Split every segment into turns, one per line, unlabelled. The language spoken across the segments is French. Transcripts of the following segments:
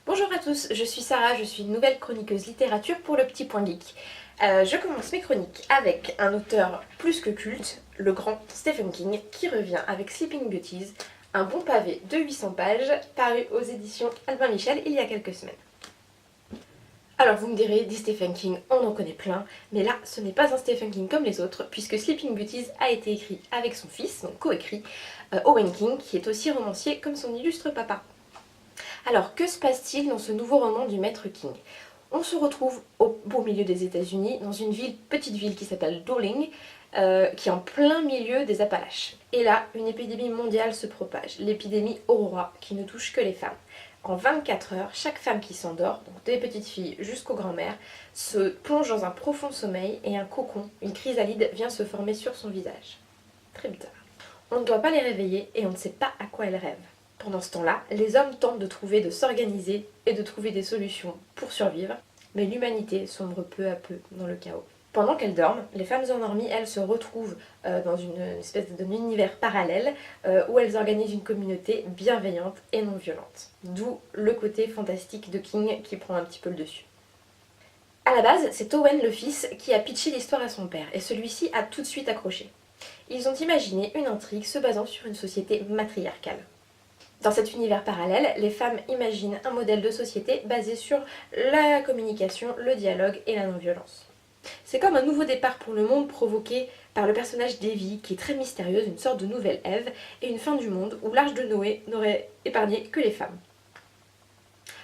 Bonjour à tous, je suis Sarah, je suis une nouvelle chroniqueuse littérature pour Le Petit Point Geek. Je commence mes chroniques avec un auteur plus que culte, le grand Stephen King, qui revient avec Sleeping Beauties, un bon pavé de 800 pages, paru aux éditions Albin Michel il y a quelques semaines. Alors vous me direz, des Stephen King, on en connaît plein, mais là ce n'est pas un Stephen King comme les autres, puisque Sleeping Beauties a été écrit avec son fils, donc coécrit, Owen King, qui est aussi romancier comme son illustre papa. Alors, que se passe-t-il dans ce nouveau roman du maître King? On se retrouve au beau milieu des États-Unis, dans une petite ville qui s'appelle Dowling, qui est en plein milieu des Appalaches. Et là, une épidémie mondiale se propage, l'épidémie Aurora, qui ne touche que les femmes. En 24 heures, chaque femme qui s'endort, donc des petites filles jusqu'aux grands-mères, se plonge dans un profond sommeil et un cocon, une chrysalide, vient se former sur son visage. Très bizarre. On ne doit pas les réveiller et on ne sait pas à quoi elles rêvent. Pendant ce temps-là, les hommes tentent de s'organiser et de trouver des solutions pour survivre, mais l'humanité sombre peu à peu dans le chaos. Pendant qu'elles dorment, les femmes endormies, elles se retrouvent dans une espèce d'univers parallèle où elles organisent une communauté bienveillante et non violente. D'où le côté fantastique de King qui prend un petit peu le dessus. A la base, c'est Owen le fils qui a pitché l'histoire à son père et celui-ci a tout de suite accroché. Ils ont imaginé une intrigue se basant sur une société matriarcale. Dans cet univers parallèle, les femmes imaginent un modèle de société basé sur la communication, le dialogue et la non-violence. C'est comme un nouveau départ pour le monde provoqué par le personnage d'Evie, qui est très mystérieuse, une sorte de nouvelle Ève, et une fin du monde où l'arche de Noé n'aurait épargné que les femmes.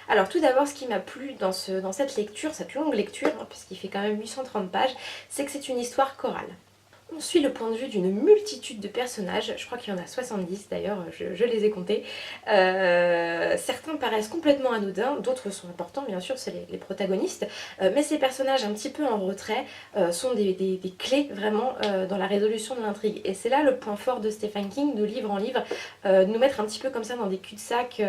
Alors tout d'abord, ce qui m'a plu dans cette lecture, cette longue lecture, puisqu'il fait quand même 830 pages, c'est que c'est une histoire chorale. On suit le point de vue d'une multitude de personnages, je crois qu'il y en a 70 d'ailleurs, je les ai comptés. Certains paraissent complètement anodins, d'autres sont importants, bien sûr, c'est les protagonistes, mais ces personnages un petit peu en retrait sont des clés vraiment dans la résolution de l'intrigue. Et c'est là le point fort de Stephen King, de livre en livre, nous mettre un petit peu comme ça dans des cul-de-sac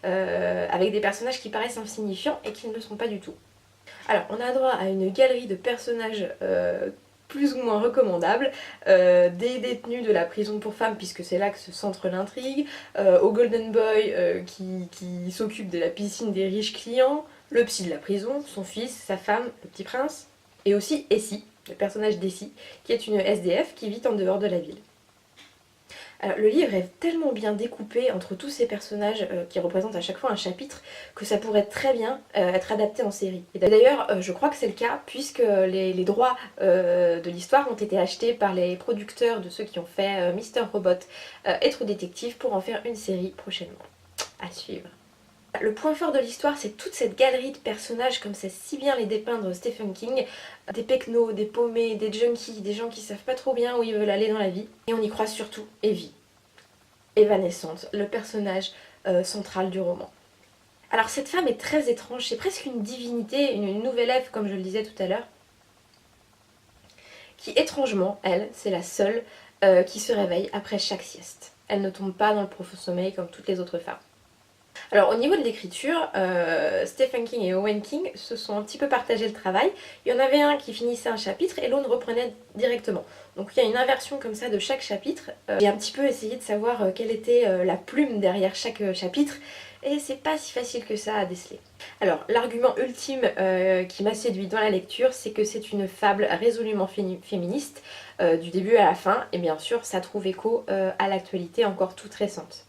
avec des personnages qui paraissent insignifiants et qui ne le sont pas du tout. Alors, on a droit à une galerie de personnages plus ou moins recommandable, des détenus de la prison pour femmes, puisque c'est là que se centre l'intrigue, au Golden Boy qui s'occupe de la piscine des riches clients, le psy de la prison, son fils, sa femme, le petit prince, et aussi Essie, le personnage d'Essie, qui est une SDF qui vit en dehors de la ville. Alors, le livre est tellement bien découpé entre tous ces personnages qui représentent à chaque fois un chapitre que ça pourrait très bien être adapté en série. Et d'ailleurs, je crois que c'est le cas puisque les droits de l'histoire ont été achetés par les producteurs de ceux qui ont fait Mister Robot et True Detective pour en faire une série prochainement. À suivre. Le point fort de l'histoire, c'est toute cette galerie de personnages comme sait si bien les dépeindre Stephen King. Des pecnos, des paumés, des junkies, des gens qui savent pas trop bien où ils veulent aller dans la vie. Et on y croise surtout Evie, évanescente, le personnage central du roman. Alors cette femme est très étrange, c'est presque une divinité, une nouvelle Ève comme je le disais tout à l'heure, qui étrangement, elle, c'est la seule qui se réveille après chaque sieste. Elle ne tombe pas dans le profond sommeil comme toutes les autres femmes. Alors au niveau de l'écriture, Stephen King et Owen King se sont un petit peu partagé le travail. Il y en avait un qui finissait un chapitre et l'autre reprenait directement. Donc il y a une inversion comme ça de chaque chapitre. J'ai un petit peu essayé de savoir quelle était la plume derrière chaque chapitre et c'est pas si facile que ça à déceler. Alors l'argument ultime qui m'a séduit dans la lecture, c'est que c'est une fable résolument féministe du début à la fin et bien sûr ça trouve écho à l'actualité encore toute récente.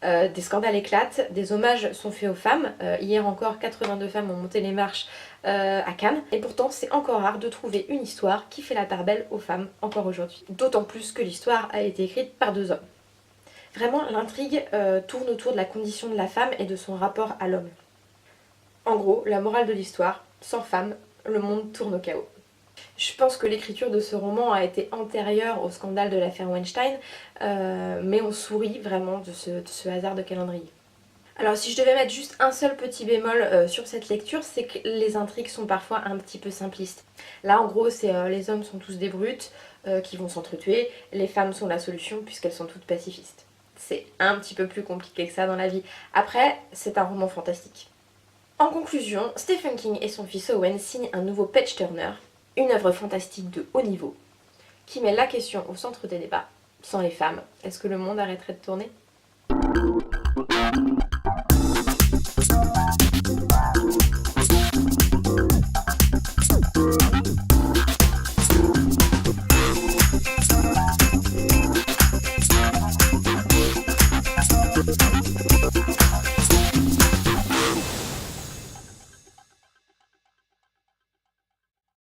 Des scandales éclatent, des hommages sont faits aux femmes. Hier encore, 82 femmes ont monté les marches à Cannes. Et pourtant, c'est encore rare de trouver une histoire qui fait la part belle aux femmes encore aujourd'hui. D'autant plus que l'histoire a été écrite par deux hommes. Vraiment, l'intrigue tourne autour de la condition de la femme et de son rapport à l'homme. En gros, la morale de l'histoire, sans femme, le monde tourne au chaos. Je pense que l'écriture de ce roman a été antérieure au scandale de l'affaire Weinstein, mais on sourit vraiment de ce hasard de calendrier. Alors si je devais mettre juste un seul petit bémol sur cette lecture, c'est que les intrigues sont parfois un petit peu simplistes. Là en gros c'est les hommes sont tous des brutes qui vont s'entretuer, les femmes sont la solution puisqu'elles sont toutes pacifistes. C'est un petit peu plus compliqué que ça dans la vie. Après, c'est un roman fantastique. En conclusion, Stephen King et son fils Owen signent un nouveau Page Turner, une œuvre fantastique de haut niveau, qui met la question au centre des débats. Sans les femmes, est-ce que le monde arrêterait de tourner ?